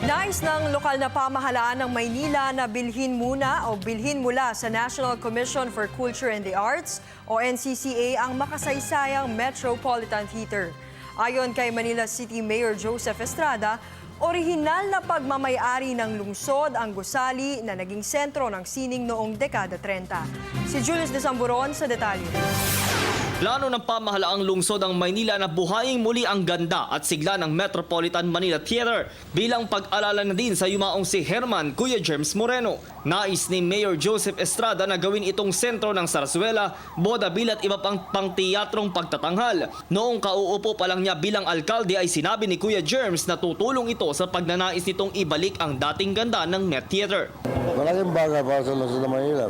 Nais ng lokal na pamahalaan ng Maynila na bilhin mula sa National Commission for Culture and the Arts o NCCA ang makasaysayang Metropolitan Theater. Ayon kay Manila City Mayor Joseph Estrada, orihinal na pagmamay-ari ng lungsod ang gusali na naging sentro ng sining noong dekada 30. Si Julius de Samburon sa detalye. Plano ng pamahalaang lungsod ang Maynila na buhayin muli ang ganda at sigla ng Metropolitan Manila Theater bilang pag-alala na din sa yumaong si Herman Kuya Germs Moreno. Nais ni Mayor Joseph Estrada na gawin itong sentro ng sarsuela, bodabil at iba pang pangtiyatrong pagtatanghal. Noong kauupo pa lang niya bilang alkalde ay sinabi ni Kuya Germs na tutulong ito sa pagnanais nitong ibalik ang dating ganda ng Met Theater. Malaking bagay para sa lungsod ng Maynila.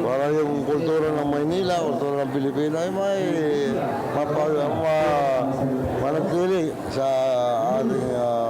Para yung kultura ng Maynila, kultura ng Pilipinas ay may manatili sa ating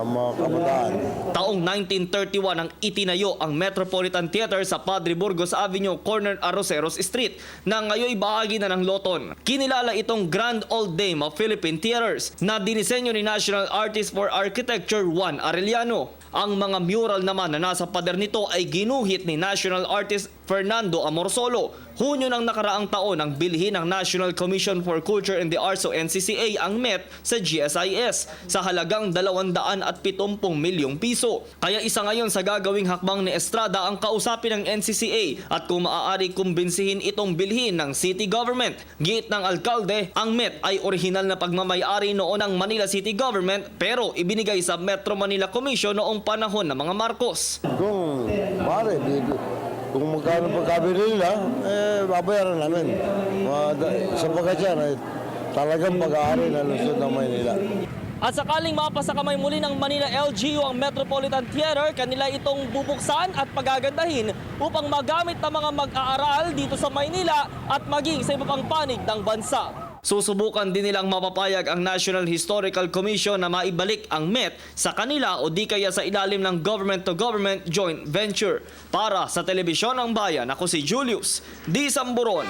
mga kabataan. Taong 1931 ang itinayo ang Metropolitan Theater sa Padre Burgos Avenue, corner Arroceros Street, na ngayon bahagi na ng Loton. Kinilala itong Grand Old Dame of Philippine Theaters na dinisenyo ni National Artist for Architecture Juan Arellano. Ang mga mural naman na nasa pader nito ay ginuhit ni National Artist Fernando Amorsolo. Hunyo ng nakaraang taon ang bilhin ng National Commission for Culture and the Arts o NCCA ang Met sa GSIS sa halagang 270 milyong piso. Kaya isa ngayon sa gagawing hakbang ni Estrada ang kausapin ng NCCA at kung maaari kumbinsihin itong bilhin ng city government. Giit ng alkalde, ang Met ay orihinal na pagmamay-ari noon ng Manila City Government pero ibinigay sa Metro Manila Commission noong panahon ng mga Marcos. Kung magkano pagkabili nila, babayaran namin. Sapagkat yan ay talagang pag-aari ng lungsod ng Maynila. At sakaling mapasakamay muli ng Manila LGU ang Metropolitan Theater, kanila itong bubuksan at pagagandahin upang magamit ng mga mag-aaral dito sa Maynila at maging sa iba pang panig ng bansa. Susubukan din nilang mapapayag ang National Historical Commission na maibalik ang Met sa kanila o di kaya sa ilalim ng government-to-government joint venture. Para sa Telebisyon ng Bayan, ako si Julius D. Samburon.